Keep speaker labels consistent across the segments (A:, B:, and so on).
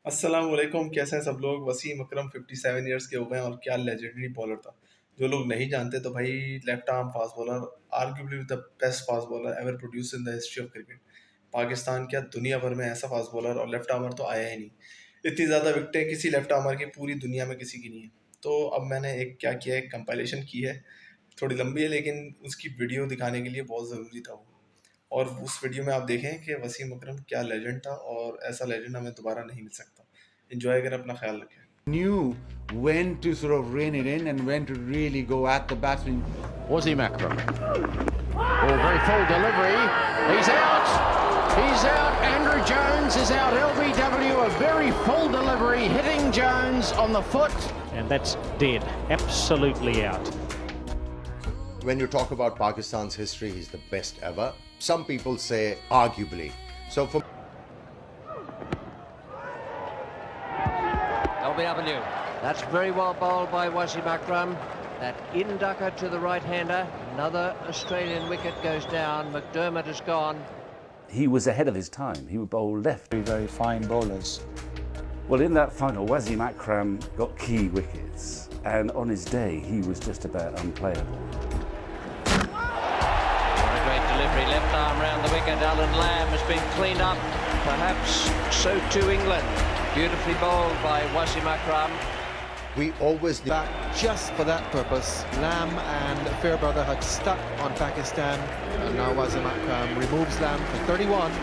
A: अस्सलाम वालेकुम, कैसे हैं सब लोग। वसीम अकरम 57 इयर्स के हो गए हैं और क्या लेजेंडरी बॉलर था। जो लोग नहीं जानते तो भाई left arm fast bowler, arguably the best fast bowler ever produce in the history of cricket. Pakistan क्या दुनिया भर में ऐसा फास्ट बॉलर और लेफ्ट आर्मर तो आया ही नहीं। इतनी ज़्यादा विकटें किसी लेफ्ट आर्मर की पूरी दुनिया में किसी की नहीं है। तो अब मैंने एक क्या किया है, कंपाइलेशन की है। थोड़ी लंबी है लेकिन उसकी वीडियो दिखाने के लिए बहुत ज़रूरी था वो। और उस वीडियो में आप देखें कि वसीम अकरम क्या लेजेंड था और ऐसा लेजेंड हमें दोबारा नहीं मिल सकता। एंजॉय करें, अपना ख्याल रखें।
B: Knew when to sort of rein it in and when to really go at the batsman.
C: Wasim Akram. Oh, very full delivery. He's out. He's out. Andrew Jones is out. LBW, a very full delivery, hitting Jones on the foot.
D: And that's dead. Absolutely out.
E: When you talk about Pakistan's history, he's the best ever. Some people say arguably. So for
F: LBW. That's very well bowled by Wasim Akram. That in-ducker to the right-hander. Another Australian wicket goes down. McDermott is gone.
G: He was ahead of his time. He would bowl left.
H: Very, very fine bowlers.
G: Well, in that final, Wasim Akram got key wickets, and on his day, he was just about unplayable.
F: What a great delivery. Left arm round the wicket. Alan Lamb has been cleaned up. Perhaps so too England. Beautifully bowled by Wasim Akram.
E: we always
I: Back just for that purpose. Lamb and Fairbrother had stuck on Pakistan, and now Wasim Akram removes Lamb for 31.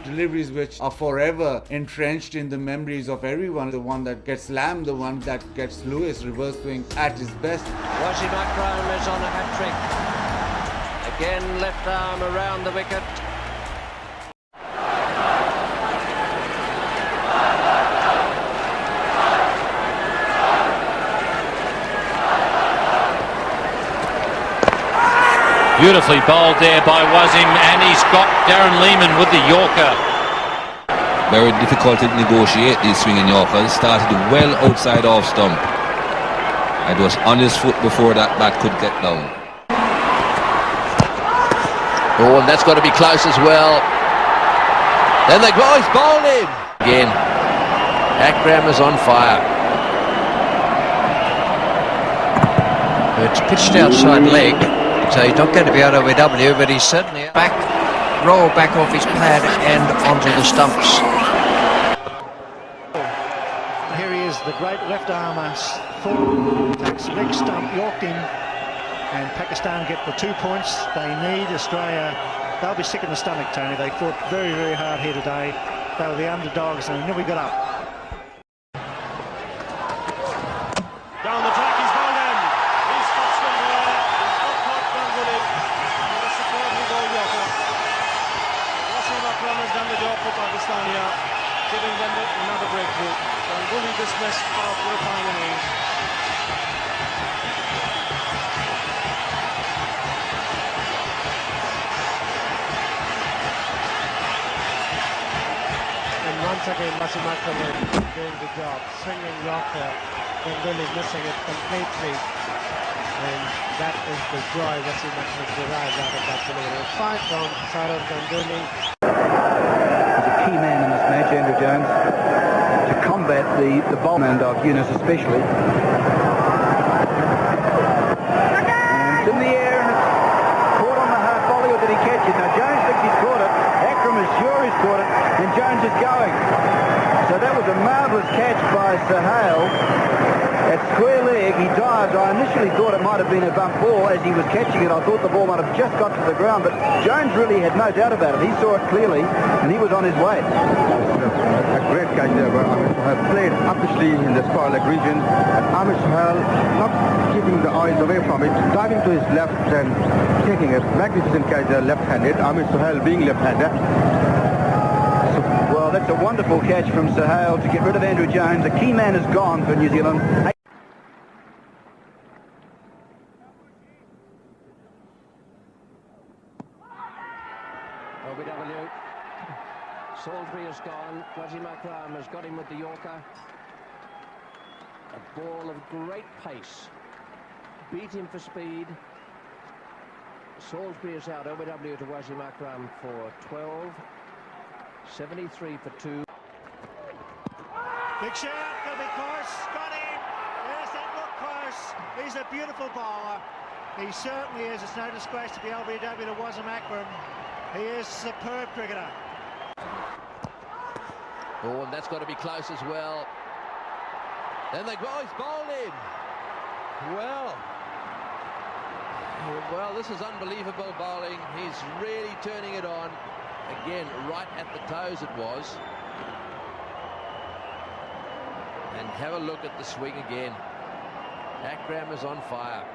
B: Deliveries which are forever entrenched in the memories of everyone. The one that gets Lamb, the one that gets Lewis reverse swing at his best.
F: Wasim Akram is on a hat-trick. Again, left arm around the wicket.
J: Beautifully bowled there by Wasim, and he's got Darren Lehman with the Yorker.
K: Very difficult to negotiate these swinging Yorkers. Started well outside off stump. It was on his foot before that bat could get down.
F: Oh, and that's got to be close as well. Then the guys bowled him again. Akram is on fire. It's pitched outside leg, so he's not going to be out of WW, but he's certainly back, roll back off his pad and onto the stumps.
D: Here he is, the great left armer, full, takes leg stump, yorked in, and Pakistan get the 2 points they need. Australia, they'll be sick in the stomach, Tony. They fought very, very hard here today. They were the underdogs and they nearly got up.
L: Down the track, he's bowled in. He's got still there. He's got caught Ganguly. And a superbly bowled Yorker. Wasim Akram has done the job for Pakistan here, giving them another breakthrough. Ganguly dismissed after a fine innings.
D: And once again, Wasim Akram is doing the job. Swinging Yorker, Ganguly missing it completely. And that is the joy Wasim Akram derives out of that delivery. Fine from Saurav Ganguly.
H: He's a key man in this match, Andrew Jones, to combat the bowlman of Yunus especially. And it's in the air, and it's caught on the half volley, or did he catch it? Now Jones thinks he's caught it. Akram is sure he's caught it, and Jones is going. So that was a marvellous catch by Sohail. At square leg, he dives. I initially thought it might have been a bump ball. As he was catching it, I thought the ball might have just got to the ground, but Jones really had no doubt about it. He saw it clearly, and he was on his way.
M: A great catch there, but Amir Sohail played upishly in the square leg region, and Amir Sohail not keeping the eyes away from it, diving to his left and taking a magnificent catch there, left-handed. Amir Sohail being left-handed.
H: Well, that's a wonderful catch from Sohail to get rid of Andrew Jones. A key man is gone for New Zealand.
F: LBW. Salisbury has gone. Wasim Akram has got him with the Yorker. A ball of great pace. Beat him for speed. Salisbury is out. LBW to Wasim Akram for 12. 73 for 2.
D: Big shot, gonna be close, got him. Yes, that looked close. He's a beautiful bowler. He certainly is. It's no disgrace to be LBW to Wasim Akram. He is a superb cricketer.
C: Oh, and that's got to be close as well. Then they go, oh, he's bowled in. Well, this is unbelievable bowling. He's really turning it on. Again, right at the toes it was. And have a look at the swing again. Akram is on fire.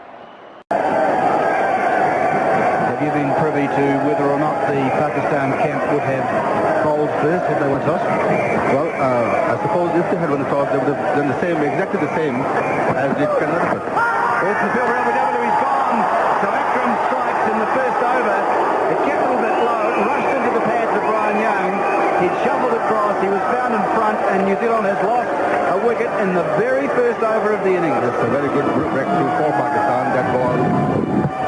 H: Have you been privy to whether or not the Pakistan camp would have bowled first had they won the toss?
M: Well, I suppose if they had won the toss, they would have done the same, exactly the same as did Connecticut.
H: It's the fielder LBW, he's gone. So Akram strikes in the first over. It kept a little bit low, rushed into the pads of Brian Young. He'd shuffled across, he was found in front, and New Zealand has lost a wicket in the very first over of the innings.
M: It's a very good breakthrough for Pakistan. That ball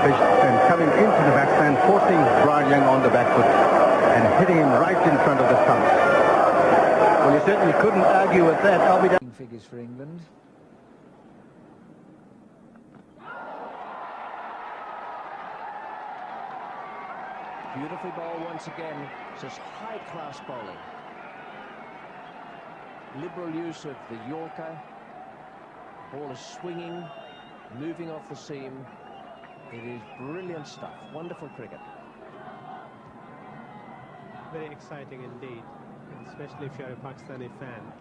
M: pitched and coming into the batsman, forcing Brian Young on the back foot and hitting him right in front of the stumps.
H: Well, you certainly couldn't argue with that. LBW
N: figures for England. Beautifully bowled once again. Just high-class bowling. Liberal use of the Yorker. Ball is swinging, moving off the seam. It is brilliant stuff. Wonderful cricket.
O: Very exciting indeed, especially if you're a Pakistani fan.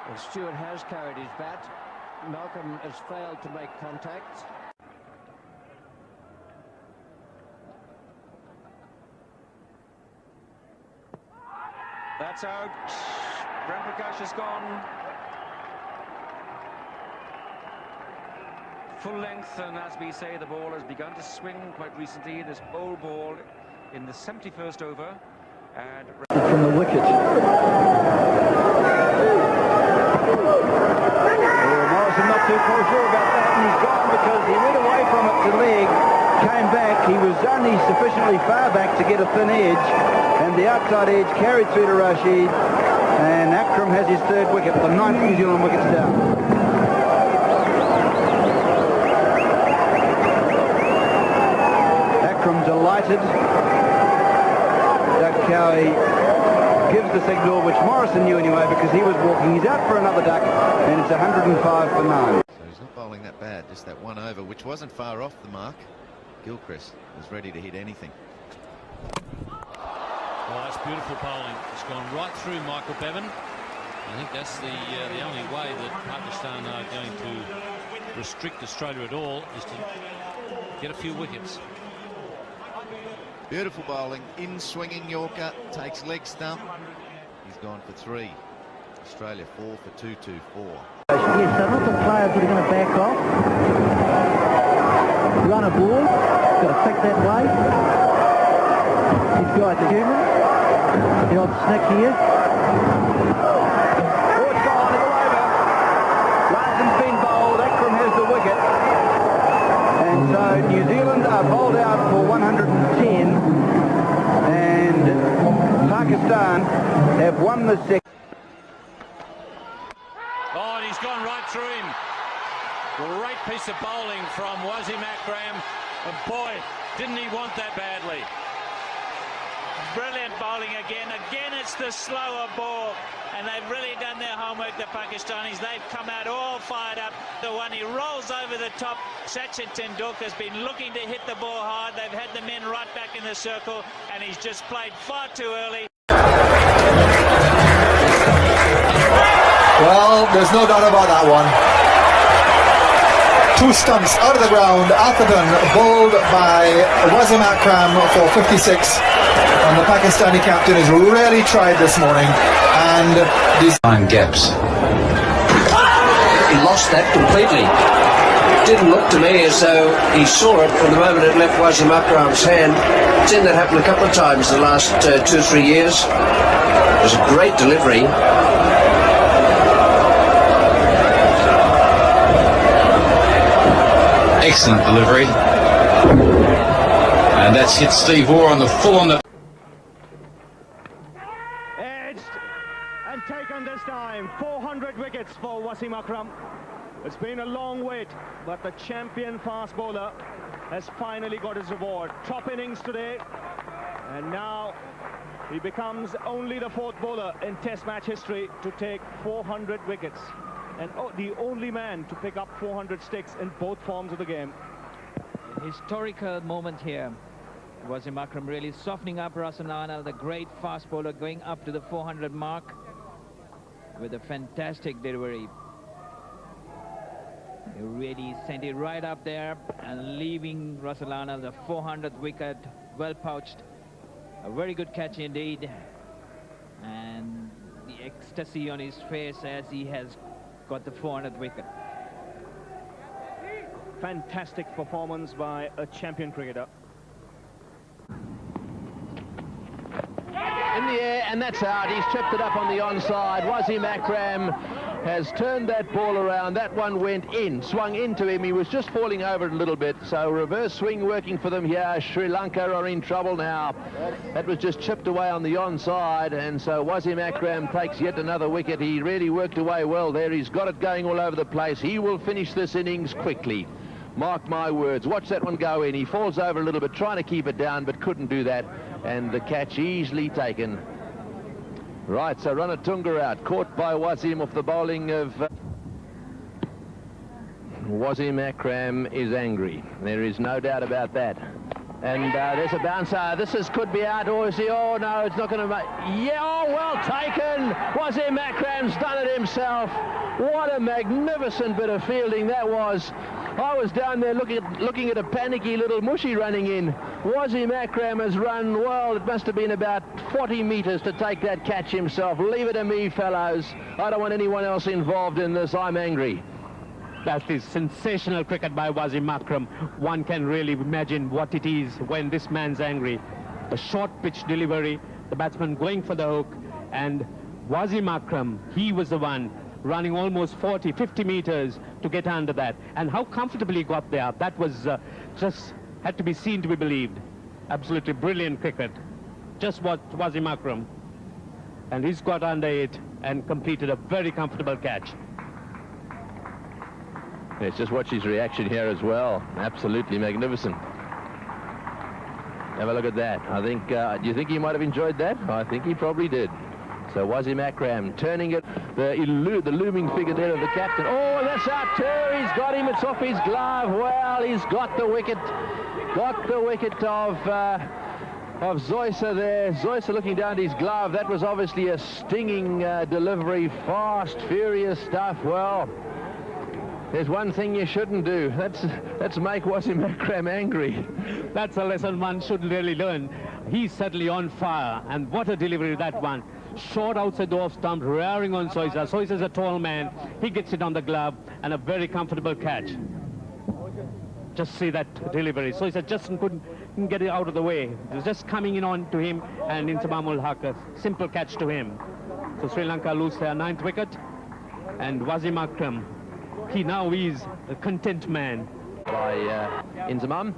N: Well, Stewart has carried his bat. Malcolm has failed to make contact.
P: That's out. Prem Prakash is gone. Full length, and as we say, the ball has begun to swing quite recently. This old ball in the 71st over. And
H: from the wicket. Morrison not too sure about that, and he's gone because he went away from it to leg, came back. He was only sufficiently far back to get a thin edge, and the outside edge carried through to Rashid, and Akram has his third wicket, the 9th New Zealand wickets down. Akram delighted. Doug Cowie gives the signal, which Morrison knew anyway because he was walking. He's out for another duck, and it's 105 for 9.
Q: So he's not bowling that bad, just that one over, which wasn't far off the mark. Gilchrist was ready to hit anything.
J: Well, that's beautiful bowling. It's gone right through Michael Bevan. I think that's the only way that Pakistan are going to restrict Australia at all is to get a few wickets.
Q: Beautiful bowling, in swinging Yorker, takes leg stump. He's gone for 3. Australia 4 for 224.
H: Yes, so not the players that are going to back off. Run a ball, got to pick that way. He's got the human. The odd snick here. Oh, it's gone, it's over. Larson's been bowled, Akram has the wicket. And so New Zealand are bowled out for 110. And Pakistan have won the second.
J: Oh, and he's gone right through him. Great piece of bowling from Wasim Akram. And boy, didn't he want that badly.
R: Brilliant bowling again. Again, it's the slower ball. And they've really done their homework, the Pakistanis. They've come out all fired up. The one he rolls over the top. Sachin Tendulkar's been looking to hit the ball hard. They've had the men right back in the circle. And he's just played far too early.
S: Well, there's no doubt about that one. 2 stumps out of the ground. Atherton bowled by Wasim Akram for 56. And the Pakistani captain has really tried this morning. And these
T: 9 gaps. He lost that completely. Didn't look to me as though he saw it from the moment it left Wasim Akram's hand. I've seen that happen a couple of times in the last 2 or 3 years. It was a great delivery.
K: Excellent delivery. And that's hit Steve Orr on the full on the...
H: Edged and taken this time. 400 wickets for Wasim Akram. It's been a long wait, but the champion fast bowler has finally got his reward. Top innings today, and now he becomes only the fourth bowler in Test match history to take 400 wickets, and the only man to pick up 400 sticks in both forms of the game.
U: A historical moment here. Wasim Akram really softening up Rasalana, the great fast bowler, going up to the 400 mark with a fantastic delivery. He really sent it right up there and leaving Rasalana the 400th wicket, well pouched. A very good catch indeed, and the ecstasy on his face as he has got the 400th wicket.
H: Fantastic performance by a champion cricketer.
C: In the air, and that's out. He's chipped it up on the onside. Wasim Akram has turned that ball around. That one went in, swung into him. He was just falling over it a little bit. So reverse swing working for them here. Sri Lanka are in trouble now. That was just chipped away on the onside, and so Wasim Akram takes yet another wicket. He really worked away well there. He's got it going all over the place. He will finish this innings quickly. Mark my words. Watch that one go in. He falls over a little bit, trying to keep it down, but couldn't do that. And the catch easily taken. Right, so Ranatunga out, caught by Wasim off the bowling of... Wasim Akram is angry. There is no doubt about that. And there's a bouncer. This could be out, or is he? Oh, no, it's not going to make... Yeah, oh, well taken. Wasim Akram's done it himself. What a magnificent bit of fielding that was. I was down there looking at a panicky little mushy running in. Wasim Akram has run, well, it must have been about 40 metres to take that catch himself. Leave it to me, fellows. I don't want anyone else involved in this. I'm angry.
O: That is sensational cricket by Wasim Akram. One can really imagine what it is when this man's angry. A short pitch delivery, the batsman going for the hook, and Wasim Akram, he was the one running almost 40, 50 meters to get under that. And how comfortably he got there, that was just had to be seen to be believed. Absolutely brilliant cricket. Just what Wasim Akram. And he's got under it and completed a very comfortable catch.
C: Let's just watch his reaction here as well. Absolutely magnificent. Have a look at that. I think, do you think he might have enjoyed that? I think he probably did. So Wasim Akram turning it, the looming figure there of the captain. Oh, that's out too. He's got him. It's off his glove. Well, he's got the wicket. Got the wicket of Zoysa there. Zoysa looking down at his glove. That was obviously a stinging delivery. Fast, furious stuff. Well, there's one thing you shouldn't do. That's make Wasim Akram angry.
O: That's a lesson one should really learn. He's certainly on fire. And what a delivery that one. Short outside the off stump, rearing on Zoysa. Zoysa's a tall man. He gets it on the glove, and a very comfortable catch. Just see that delivery. Zoysa just couldn't get it out of the way. It was just coming in on to him, and Inzamamul Haq, a simple catch to him. So Sri Lanka lose their 9th wicket, and Wasim Akram, he now is a content man.
C: By Inzamam.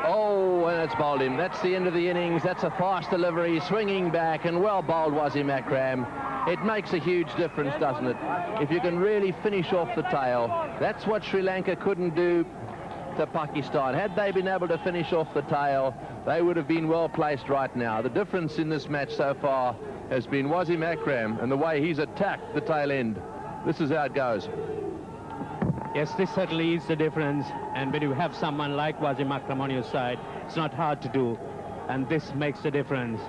C: Oh, and it's bowled him. That's the end of the innings. That's a fast delivery, swinging back, and well bowled Wasim Akram. It makes a huge difference, doesn't it? If you can really finish off the tail. That's what Sri Lanka couldn't do to Pakistan. Had they been able to finish off the tail, they would have been well placed right now. The difference in this match so far has been Wasim Akram and the way he's attacked the tail end. This is how it goes.
O: Yes, this certainly is the difference. And when you have someone like Wasim Akram on your side, it's not hard to do. And this makes the difference.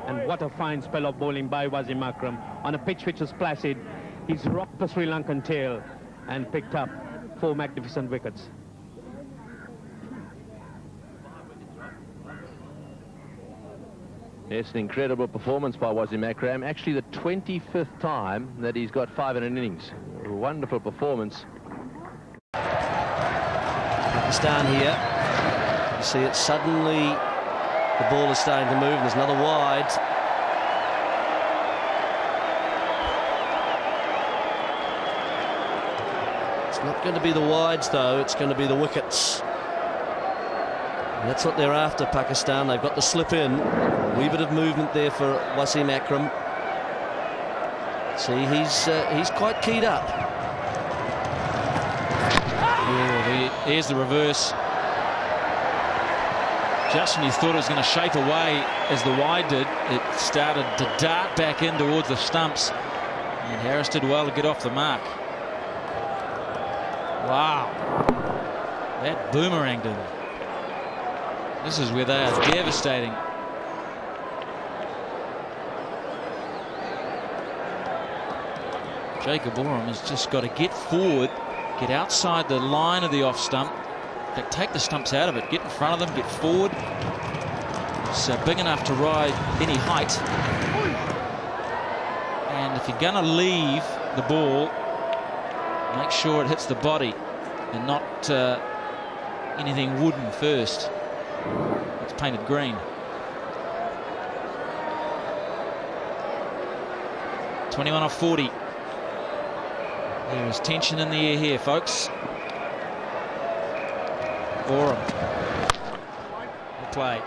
O: And what a fine spell of bowling by Wasim Akram. On a pitch which was placid, he's rocked the Sri Lankan tail and picked up 4 magnificent wickets.
C: Yes, an incredible performance by Wasim Akram. Actually, the 25th time that he's got 5 in an innings. A wonderful performance.
N: Pakistan here. You see it suddenly, the ball is starting to move, and there's another wide. It's not going to be the wides though, it's going to be the wickets.
A: That's what they're after, Pakistan. They've got the slip in. A wee bit of movement there for Wasim Akram. See, he's quite keyed up.
J: Oh, here's the reverse. Just when you thought it was going to shape away as the wide did, it started to dart back in towards the stumps. And Harris did well to get off the mark. Wow. That boomeranged him. This is where they are devastating. Sheikhupura has just got to get forward, get outside the line of the off stump, take the stumps out of it, get in front of them, get forward. It's big enough to ride any height. And if you're going to leave the ball, make sure it hits the body and not anything wooden first. It's painted green. 21 off 40. There is tension in the air here, folks. Oram. Good play.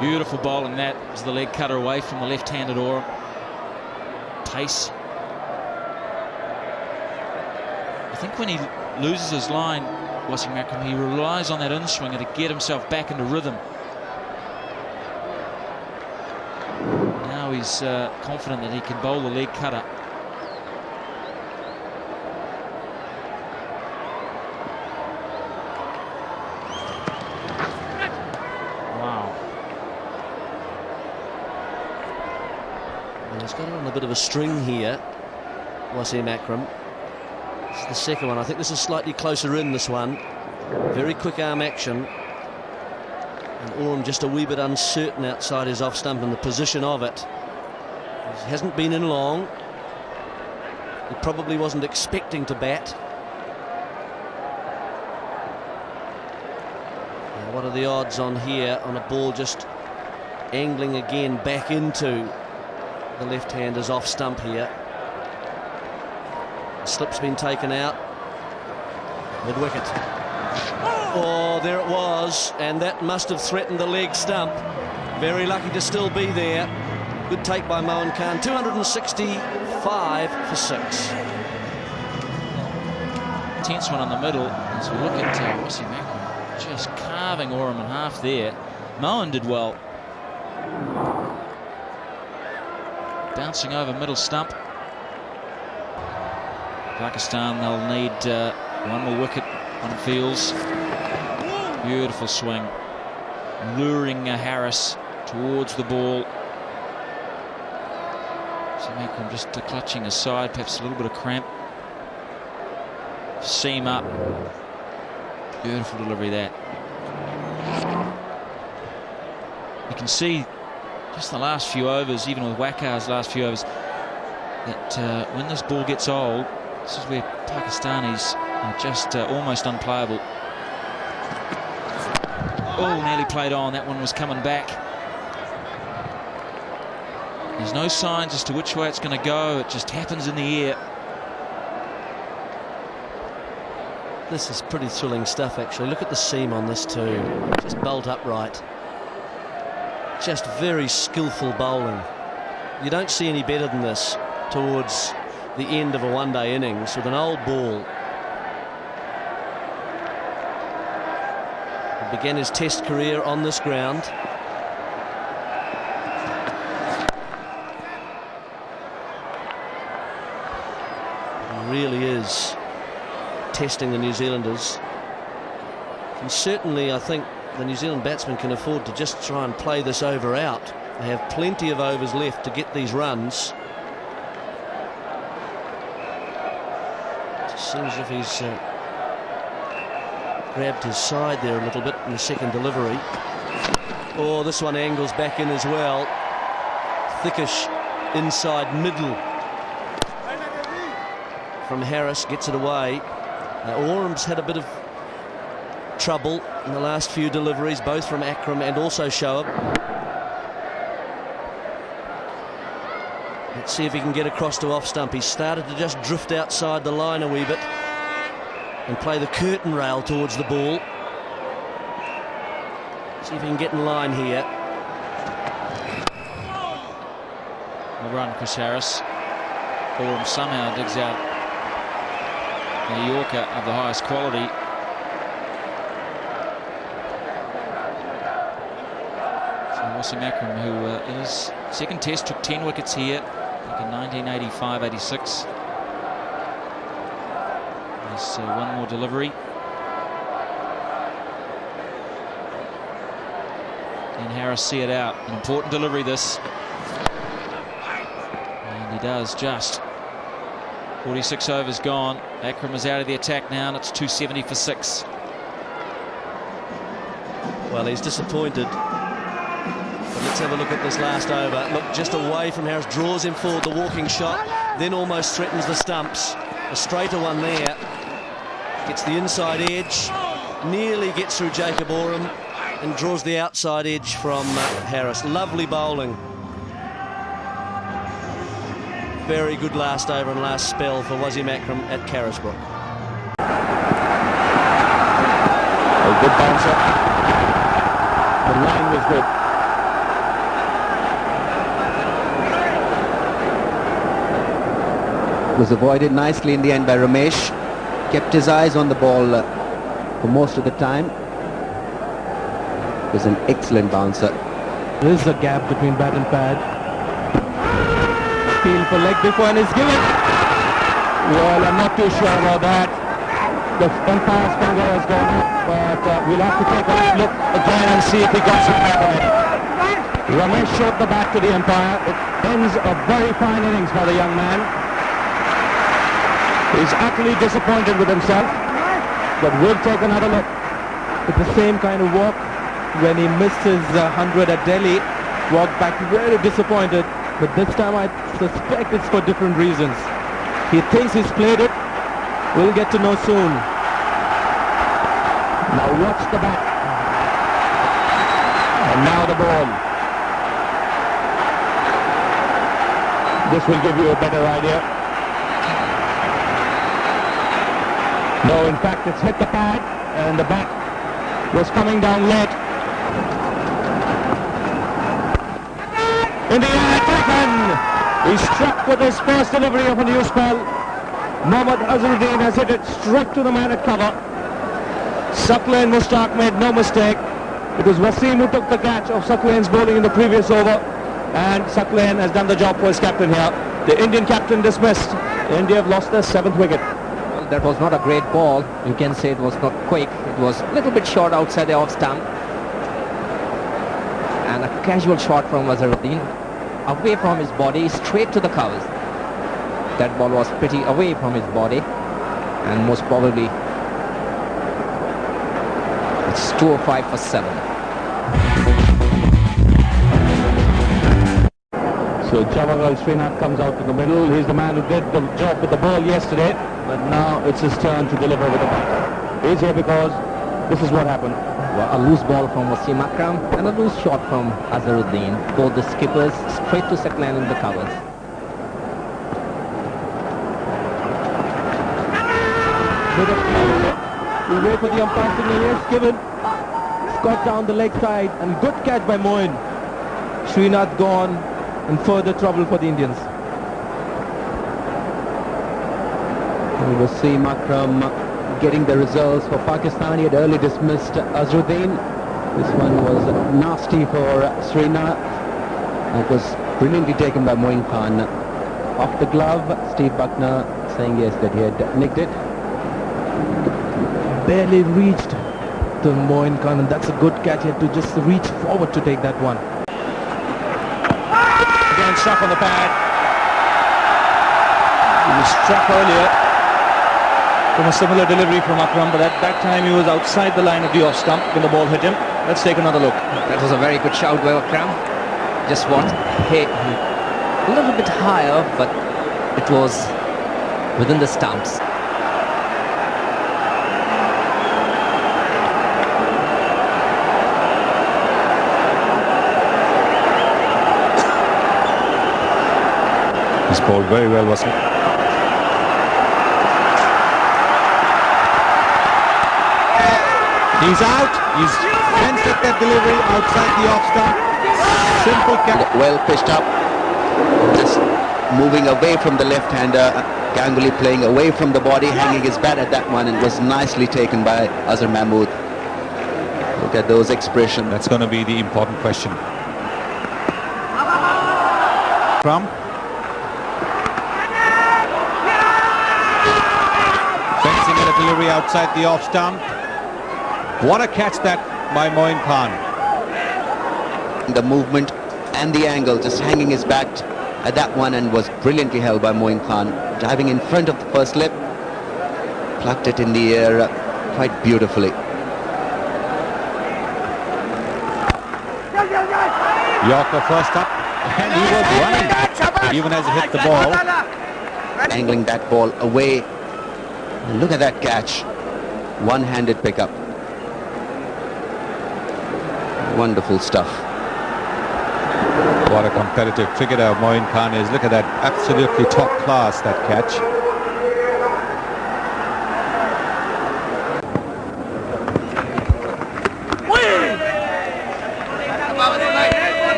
J: Beautiful bowling that as the leg cutter away from the left-handed Oram. Pace. I think when he loses his line, Wasim Akram, he relies on that in-swinger to get himself back into rhythm. Now he's confident that he can bowl the leg cutter.
A: He's got on a bit of a string here, Wasim Akram. It's the second one. I think this is slightly closer in, this one. Very quick arm action. And Oram just a wee bit uncertain outside his off stump and the position of it. He hasn't been in long. He probably wasn't expecting to bat. Now, what are the odds on here on a ball just angling again back into the left-hander's off stump here? The slip's been taken out. Mid-wicket. Oh, there it was, and that must have threatened the leg stump. Very lucky to still be there. Good take by Imran Khan. 265 for 6.
J: Tense one on the middle. As we look at Wasim Akram just carving Oram in half there. Mohan did well. Bouncing over middle stump. Pakistan, they'll need one more wicket on fields. Beautiful swing. Luring Harris towards the ball. Wasim Akram just clutching aside, perhaps a little bit of cramp. Seam up. Beautiful delivery that. You can see just the last few overs, even with Wakar's last few overs, that when this ball gets old, this is where Pakistanis are just almost unplayable. Oh, nearly played on. That one was coming back. There's no signs as to which way it's going to go. It just happens in the air.
A: This is pretty thrilling stuff, actually. Look at the seam on this too. Just bolt upright. Just very skillful bowling. You don't see any better than this towards the end of a one-day innings with an old ball. He began his test career on this ground. He really is testing the New Zealanders. And certainly I think the New Zealand batsmen can afford to just try and play this over out. They have plenty of overs left to get these runs. It seems as if he's grabbed his side there a little bit in the second delivery. Oh, this one angles back in as well. Thickish inside middle from Harris, gets it away. Orum's had a bit of trouble in the last few deliveries, both from Akram and also Shoaib. Let's see if he can get across to off stump. He's started to just drift outside the line a wee bit and play the curtain rail towards the ball. See if he can get in line here.
G: The run, Chris Harris. Oram somehow digs out a Yorker of the highest quality. So Wasim Akram, who in his second test took 10 wickets here, like in 1985-86. There's one more delivery. And Harris see it out. An important delivery this. And he does just. 46 overs gone. Akram is out of the attack now, and it's 270 for 6.
A: Well, he's disappointed. But let's have a look at this last over. Look, just away from Harris, draws him forward, the walking shot, then almost threatens the stumps. A straighter one there. Gets the inside edge, nearly gets through Jacob Oram, and draws the outside edge from Harris. Lovely bowling. Very good last over and last spell for Wasim Akram at Carisbrook.
V: A good bouncer. The line was good.
W: Was avoided nicely in the end by Ramesh. Kept his eyes on the ball for most of the time. Was an excellent bouncer.
V: There is a gap between bat and pad. Appeal for leg before and is given. Well, I'm not too sure about that. The umpire's finger has gone up, but we'll have to take a look again and see if he got some back on it. Ramesh showed the bat to the umpire. It ends a very fine innings for the young man. He's utterly disappointed with himself, but we'll take another look.
W: It's the same kind of walk when he missed his 100 at Delhi. Walked back very disappointed, but this time I suspect it's for different reasons. He thinks he's played it. We'll get to know soon.
V: Now watch the bat. And now the ball. This will give you a better idea. No, in fact, it's hit the pad, and the bat was coming down late. In the air, taken! He struck with his first delivery of a new spell. Mohammad Azharuddin has hit it straight to the man at cover. Suckleen Mushtaq made no mistake. It was Wasim who took the catch of Suckleen's bowling in the previous over, and Suckleen has done the job for his captain here. The Indian captain dismissed. India have lost their 7th wicket.
W: Well, that was not a great ball. You can say it was not quick. It was a little bit short outside the off stump. And a casual shot from Azharuddin. Away from his body, straight to the covers. That ball was pretty away from his body, and most probably it's 205 for 7.
V: So Javagal Srinath comes out to the middle. He's the man who did the job with the ball yesterday, but now it's his turn to deliver with the bat. He's here because this is what happened.
W: Well, a loose ball from Wasim Akram and a loose shot from Azharuddin. Both the skippers straight to Suckleen in the covers. We wait for the umpire signal. Yes, given. Scott down the leg side, and good catch by Moin. Srinath gone, and further trouble for the Indians. Wasim Akram getting the results for Pakistan. He had early dismissed Azharuddin. This one was nasty for Srinath. It was brilliantly taken by Moin Khan. Off the glove, Steve Buckner saying yes that he had nicked it. Barely reached to Moin Khan, and that's a good catch. He had to just reach forward to take that one.
V: Again struck on the pad. He was struck earlier from a similar delivery from Akram, but at that time he was outside the line of the off stump when the ball hit him. Let's take another look.
W: That was a very good shout by Akram. Just what he
B: a little bit higher, but it was within the stumps.
E: He's bowled very well, Wasim.
V: He's out. He's fenced at that delivery outside the off stump. Simple catch.
W: Well pitched up. Just moving away from the left-hander. Ganguly playing away from the body, hanging his bat at that one, and was nicely taken by Azhar Mahmood. Look at those expressions.
E: That's going to be the important question. From fencing at a delivery outside the off stump. What a catch that by Moin Khan.
W: The movement and the angle, just hanging his bat at that one, and was brilliantly held by Moin Khan. Diving in front of the first slip, plucked it in the air quite beautifully.
E: Yorker first up, and he was running even as he hit the ball.
W: Angling that ball away. Look at that catch. One-handed pickup. Wonderful stuff.
E: What a competitive cricketer Moin Khan is. Look at that, absolutely top class, that catch.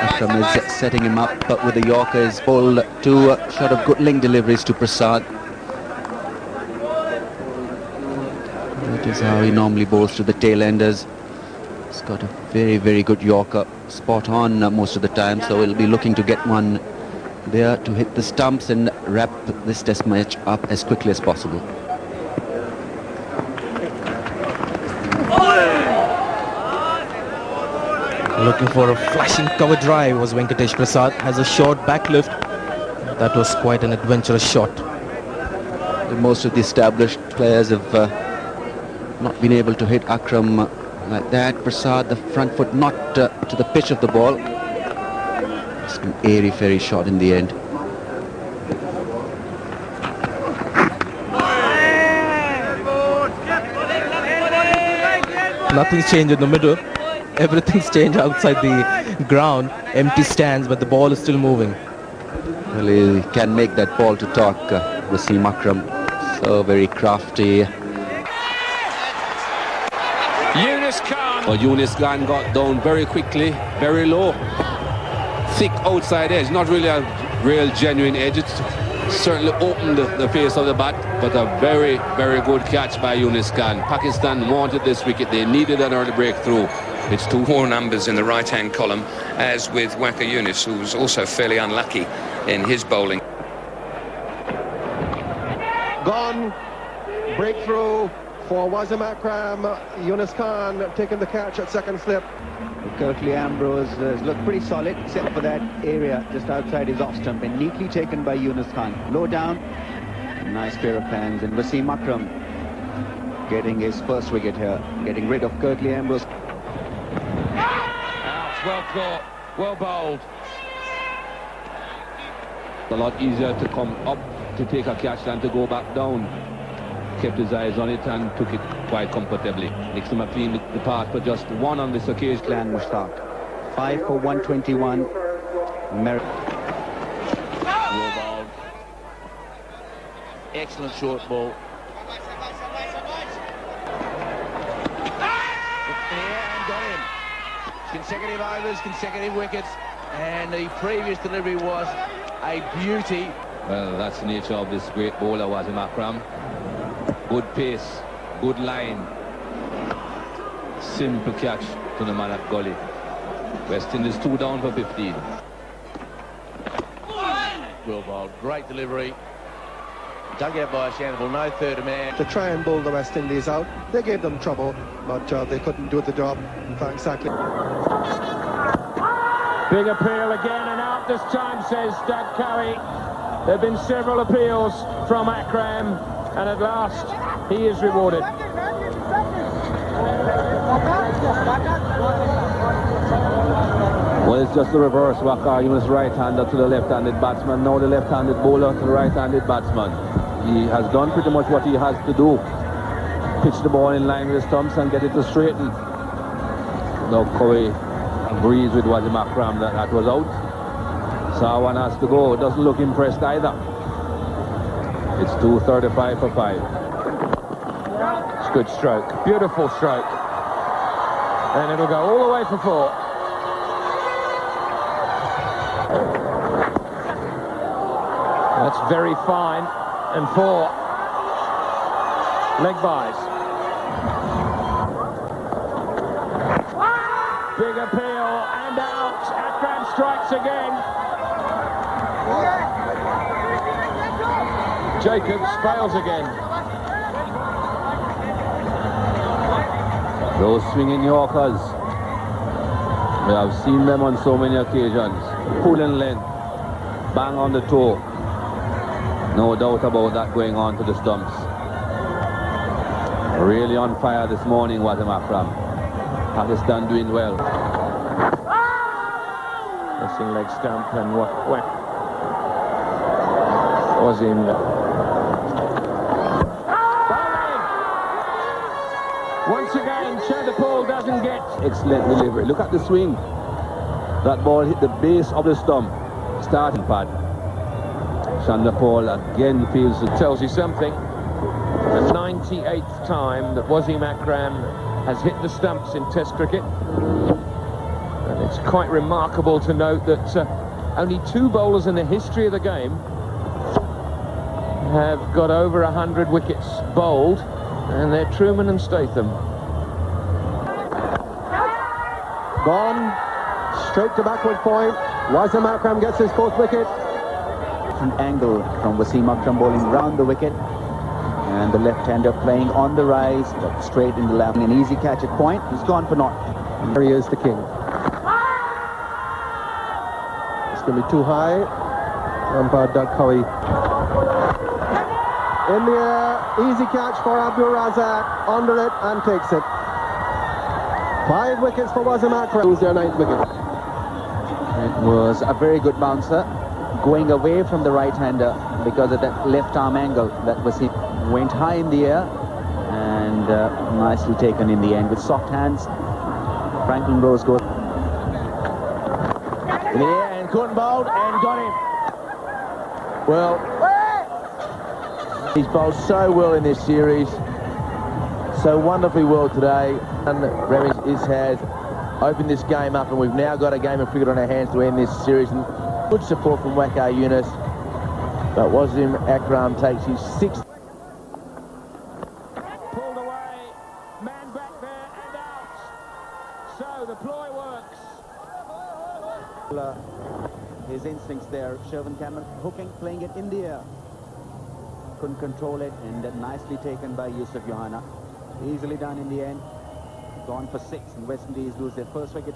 W: Akram is setting him up, but with the Yorker is bowled two short of good link deliveries to Prasad. That is how he normally bowls to the tail-enders. He's got a very, very good Yorker, spot on most of the time, so he'll be looking to get one there to hit the stumps and wrap this test match up as quickly as possible.
B: Looking for a flashing cover drive was Venkatesh Prasad. Has a short back lift. That was quite an adventurous shot.
W: Most of the established players have not been able to hit Akram like that. Prasad, the front foot not to the pitch of the ball. It's an airy-fairy shot in the end.
B: Nothing's changed in the middle. Everything's changed outside the ground. Empty stands, but the ball is still moving.
W: Well, he can make that ball to talk, Wasim Akram. So very crafty.
K: Well, Yunus Khan got down very quickly, very low. Thick outside edge, not really a real genuine edge. It certainly opened the face of the bat, but a very, very good catch by Yunus Khan. Pakistan wanted this wicket. They needed an early breakthrough.
F: It's two more numbers in the right-hand column, as with Waqar Younis, who was also fairly unlucky in his bowling.
I: Gone. Breakthrough for Wasim Akram. Yunus Khan taking the catch at second slip.
H: Kirkley Ambrose has looked pretty solid, except for that area just outside his off stump, and neatly taken by Yunus Khan. Low down, nice pair of hands, and Wasim Akram getting his first wicket here, getting rid of Kirkley Ambrose.
K: Well caught, well bowled. A lot easier to come up to take a catch than to go back down. Kept his eyes on it and took it quite comfortably. Nixon McLean depart for just one on this occasion.
H: Clan Mushtaq. 5 for 121. Well
K: bowled. Excellent short ball. Consecutive overs, consecutive wickets, and the previous delivery was a beauty. Well, that's the nature of this great bowler, Wasim Akram. Good pace, good line. Simple catch to the man at gully. West Indies 2 down for 15. Well ball, great delivery. Dug out by Sheikhupura, no third man.
I: To try and bowl the West Indies out, they gave them trouble, but they couldn't do the job. In fact, exactly.
V: Big appeal again, and out this time, says Doug Cowie. There have been several appeals from Akram, and at last he is rewarded.
K: Well, it's just the reverse. Wakar, he was right-hander to the left-handed batsman. Now the left-handed bowler to the right-handed batsman. He has done pretty much what he has to do. Pitch the ball in line with the stumps and get it to straighten. Now Curry agrees with Wasim Akram that was out. So one has to go. It doesn't look impressed either. It's 2:35 for 5.
D: It's a good stroke. Beautiful stroke. And it'll go all the way for 4. That's very fine. And 4. Leg byes. Big appeal and out. Akram strikes again. Jacobs fails again.
K: Those swinging Yorkers, we have seen them on so many occasions. Pull and length, bang on the toe. No doubt about that going on to the stumps. Really on fire this morning, Wasim Akram. Pakistan doing well.
D: Missing leg stump and what Wasim. Once again, Sheikhupura doesn't get.
K: Excellent delivery. Look at the swing. That ball hit the base of the stump. Starting pad. Sheikhupura again feels it.
D: Tells you something. The 98th time that Wasim Akram has hit the stumps in Test cricket. And it's quite remarkable to note that only 2 bowlers in the history of the game have got over 100 wickets bowled. And they're Truman and Statham.
I: Gone. Straight to backward point. Wasim Akram gets his 4th wicket.
W: An angle from Wasim Akram bowling round the wicket. And the left-hander playing on the rise, but straight in the lap. An easy catch at point. He's gone for naught.
I: There he is, the king. It's going to be too high. Umpire Doug Cowie. In the air, easy catch for Abdul Razak, under it and takes it. 5 wickets for Wasim Akram, who's their 9th wicket.
W: It was a very good bouncer, going away from the right-hander because of that left arm angle that Wasim went high in the air and nicely taken in the end with soft hands. Franklin Rose goes
D: in the air and couldn't bowl and got him.
W: well.
D: He's bowled so well in this series, so wonderfully well today, and Remy has opened this game up, and we've now got a game of cricket on our hands to end this series. And good support from Wakar Yunus, but Wasim Akram takes his 6th.
O: Pulled away, man back there and out. So the ploy works.
W: His instincts there, Shervin Cameron hooking, playing it in the air. Couldn't control it, and nicely taken by Yusuf Johanna. Easily done in the end. Gone for 6, and West Indies lose their 1st wicket.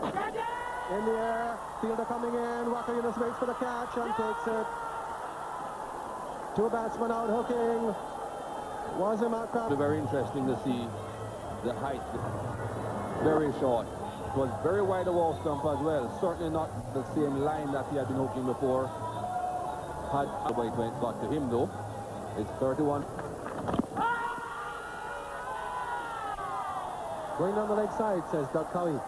I: In the air, fielder coming in. Wakar Yunus waits for the catch and takes it. 2 batsmen out hooking. Wasim Akram.
K: Very interesting to see the height. Very short. It was very wide of wall stump as well. Certainly not the same line that he had been hooking before. Had the way it got to him though. It's 31.
I: Going down the leg side, says Doug Cowie.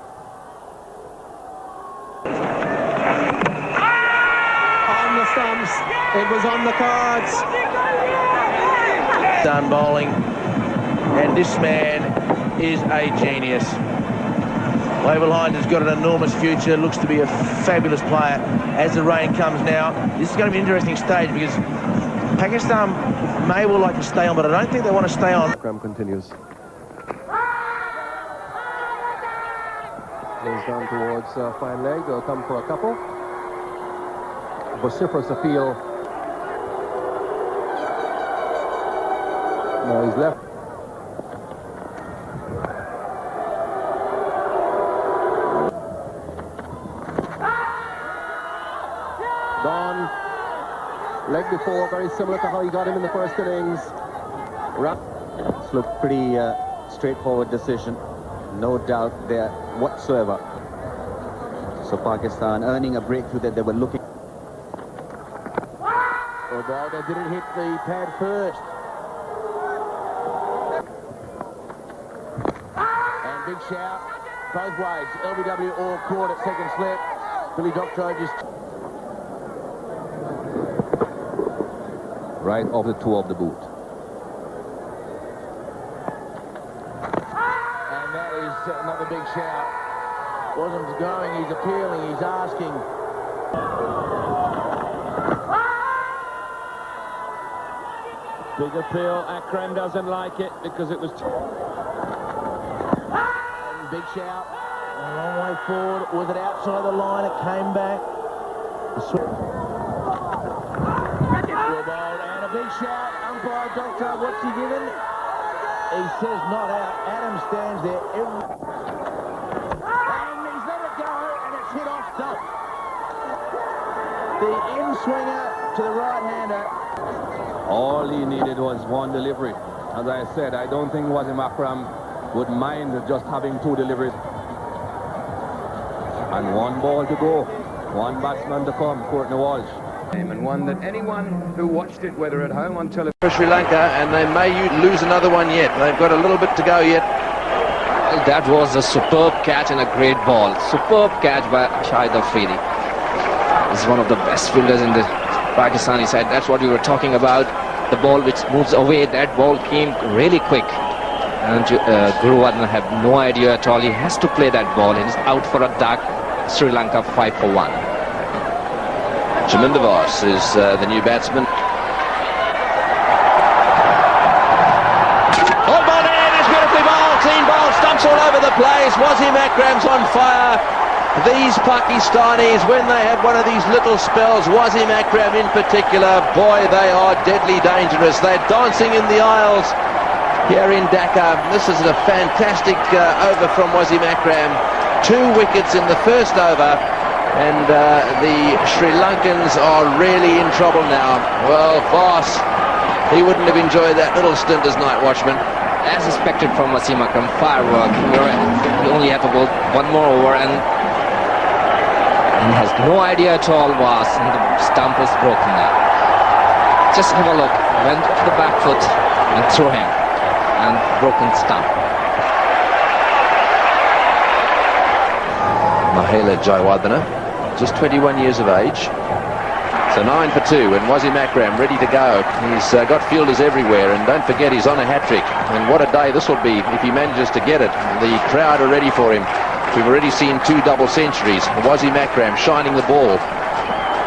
I: On the stumps. It was on the cards.
D: Done bowling, and this man is a genius. Overline has got an enormous future, looks to be a fabulous player. As the rain comes now, this is going to be an interesting stage because Pakistan may well like to stay on, but I don't think they want to stay on.
I: Akram continues. Goes down towards fine leg. They'll come for a couple. Vociferous appeal. No, he's left. Gone. Leg before, very similar to how he got him in the first innings.
W: It's looked pretty straightforward decision. No doubt there whatsoever.
L: So Pakistan earning a breakthrough that they were looking.
D: Oh, ball that didn't hit the pad first. And big shout both ways. LBW all caught at second slip. Billy Doctorow just...
K: Right off the toe of the boot.
D: And that is another big shout. Wasim's going, he's appealing, he's asking.
V: Big appeal. Akram doesn't like it because it was...
D: And big shout. A long way forward. Was it outside the line? It came back. And a big shout. Umpire Doctor, what's he given? He says not out. Adam stands there. And he's let it go, and it's hit off top. The in-swinger to the right-hander.
K: All he needed was one delivery. As I said, I don't think Wasim Akram would mind just having two deliveries. And one ball to go. One batsman to come, Courtney Walsh.
M: And one that anyone who watched it, whether at home on television...
D: For Sri Lanka, and they may lose another one yet. They've got a little bit to go yet.
P: Well, that was a superb catch and a great ball. Superb catch by Shahid Afridi. He's one of the best fielders in the Pakistani side. That's what we were talking about. The ball which moves away, that ball came really quick. And Guru Wadna had no idea at all. He has to play that ball. He's out for a duck. Sri Lanka 5 for 1.
D: Jaminda Voss is the new batsman. Oh, ball in, it's beautifully bowled, clean bowl, stumps all over the place. Wasim Akram's on fire. These Pakistanis, when they have one of these little spells, Wasim Akram in particular, boy, they are deadly dangerous. They're dancing in the aisles here in Dhaka. This is a fantastic over from Wasim Akram. 2 wickets in the first over. And the Sri Lankans are really in trouble now. Well, Voss, he wouldn't have enjoyed that little stint as night watchman.
P: As expected from Wasim Akram, firework. You only have to go one more over, and he has no idea at all, Voss, and the stump is broken now. Just have a look. Went to the back foot and threw him, and broken stump.
D: Mahela Jayawardena, just 21 years of age. So 9 for 2, and Wasim Akram ready to go. He's got fielders everywhere, and don't forget he's on a hat-trick. And what a day this will be if he manages to get it. The crowd are ready for him. We've already seen 2 double centuries. Wasim Akram shining the ball.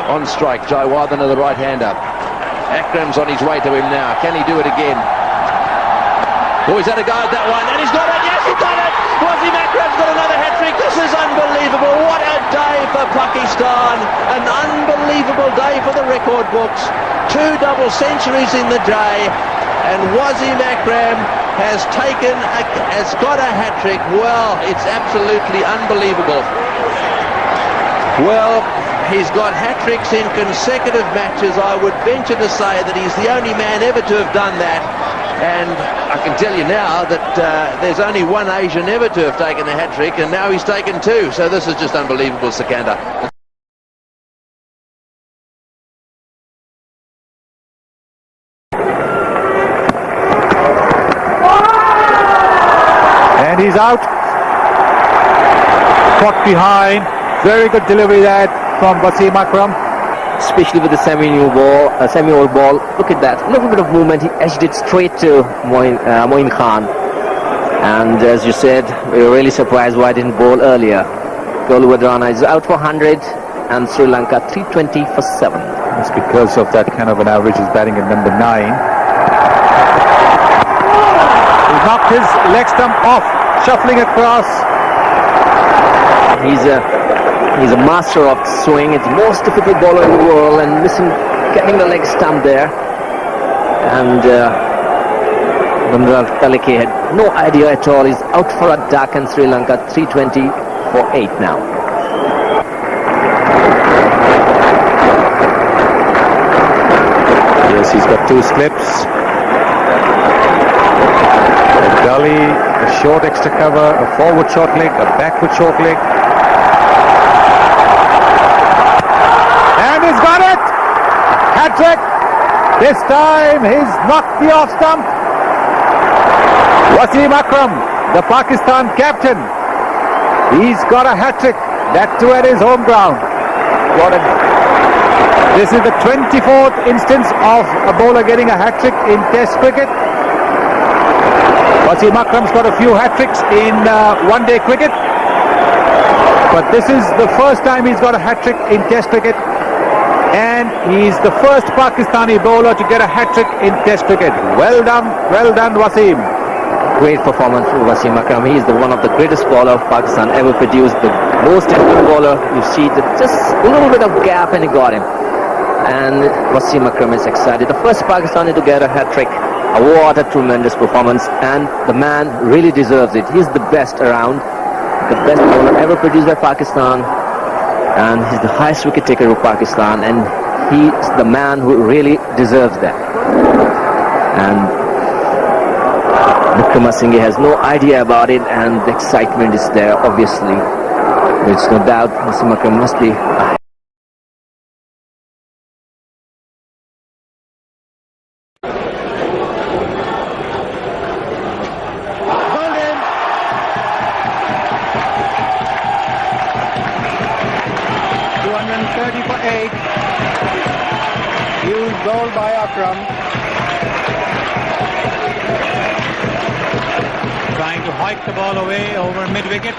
D: On strike, Jayawardena the right-hander. Akram's on his way to him now. Can he do it again? Oh, he's had a go at that one, and he's got it. Yes, he's done it. Wasim Akram's got another hat-trick. This is unbelievable. What a day for Pakistan. An unbelievable day for the record books. 2 double centuries in the day, and Wasim Akram has got a hat-trick. Well, it's absolutely unbelievable. Well, he's got hat-tricks in consecutive matches. I would venture to say that he's the only man ever to have done that. And I can tell you now that there's only one Asian ever to have taken a hat-trick, and now he's taken 2. So this is just unbelievable, Sikandar.
V: And he's out. Caught behind. Very good delivery there from Wasim Akram.
P: Especially with the semi-old ball. Look at that, a little bit of movement. He edged it straight to Moin Khan. And as you said, we were really surprised why I didn't bowl earlier. Goluwadrana is out for 100, and Sri Lanka 320 for 7.
V: It's because of that kind of an average. He's batting at number 9. He knocked his leg stump off, shuffling across.
P: He's a master of swing. It's the most difficult bowler in the world, and getting the leg stump there. And Bandral Taleke had no idea at all. He's out for a duck, and Sri Lanka 320 for 8 now.
V: Yes, he's got 2 slips. A gully, a short extra cover, a forward short leg, a backward short leg.
Q: done it! Hat-trick! This time he's knocked the off stump. Wasim Akram, the Pakistan captain, he's got a hat-trick, that too at his home ground. This is the 24th instance of a bowler getting a hat-trick in Test cricket. Wasim Akram's got a few hat-tricks in one-day cricket, but this is the first time he's got a hat-trick in Test cricket, and he's the first Pakistani bowler to get a hat-trick in Test cricket. Well done, Wasim.
P: Great performance for Wasim Akram. He is one of the greatest bowler Pakistan ever produced. The most difficult bowler. You see just a little bit of gap and he got him. And Wasim Akram is excited. The first Pakistani to get a hat-trick. What a tremendous performance. And the man really deserves it. He's the best around. The best bowler ever produced by Pakistan. And he's the highest wicket taker of Pakistan. And he's the man who really deserves that. And Vikramasinghe has no idea about it, and the excitement is there, obviously. There's no doubt Wasim Akram must be a
H: goal by Akram.
E: Trying to hike the ball away over mid-wicket.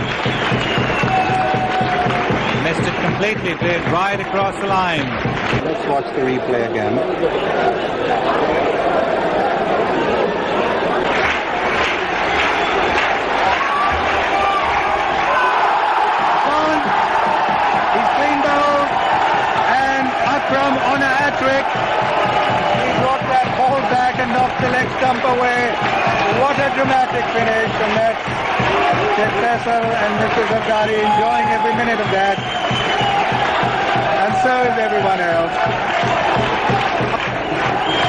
E: Missed it completely, played right across the line.
H: Let's watch the replay again. He's clean bowled, and Akram on a hat-trick. He brought that ball back and knocked the leg stump away. What a dramatic finish, and that's successor and Mr. Zardari enjoying every minute of that. And so is everyone else.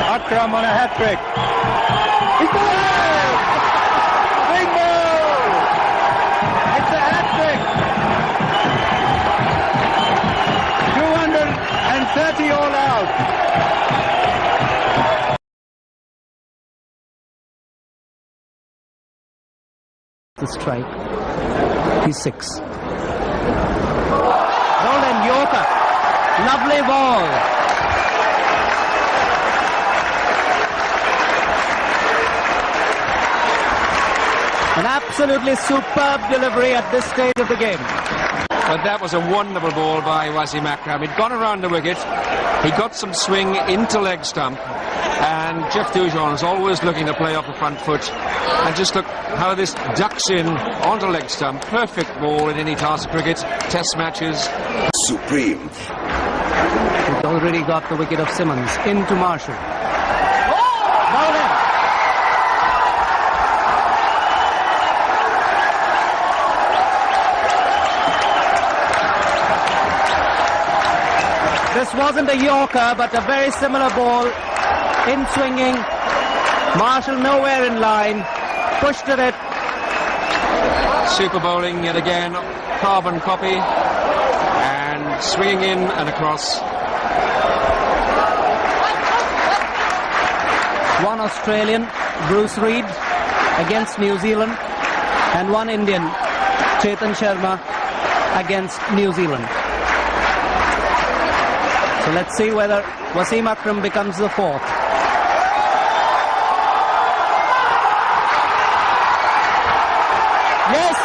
H: Akram on a hat-trick. He's bowled! Bingo! It's a hat-trick! 230 all out.
W: The strike. He's 6.
V: Golden Yorker. Lovely ball. An absolutely superb delivery at this stage of the game.
F: But that was a wonderful ball by Wasim Akram. He'd gone around the wicket. He got some swing into leg stump. And Jeff Dujon is always looking to play off the front foot. And just look how this ducks in onto leg stump. Perfect ball in any task of cricket, test matches.
W: Supreme. He's already got the wicket of Simmons into Marshall.
V: This wasn't a Yorker, but a very similar ball. In swinging. Marshall nowhere in line. Pushed at it.
F: Super bowling yet again. Carbon copy. And swinging in and across.
W: One Australian, Bruce Reid, against New Zealand. And one Indian, Chetan Sharma, against New Zealand. So let's see whether Wasim Akram becomes the fourth.
V: Yes!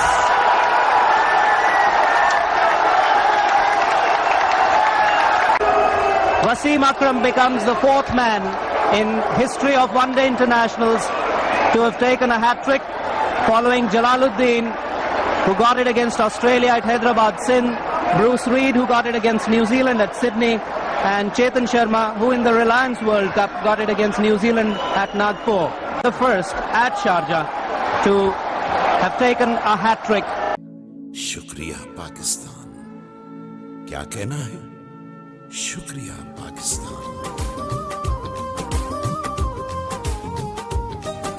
W: Wasim Akram becomes the fourth man in history of one-day internationals to have taken a hat-trick, following Jalaluddin, who got it against Australia at Hyderabad, Sindh, Bruce Reid, who got it against New Zealand at Sydney, and Chetan Sharma, who in the Reliance World Cup got it against New Zealand at Nagpur. The first at Sharjah to have taken a hat-trick.
R: शुक्रिया पाकिस्तान, क्या कहना है? शुक्रिया पाकिस्तान.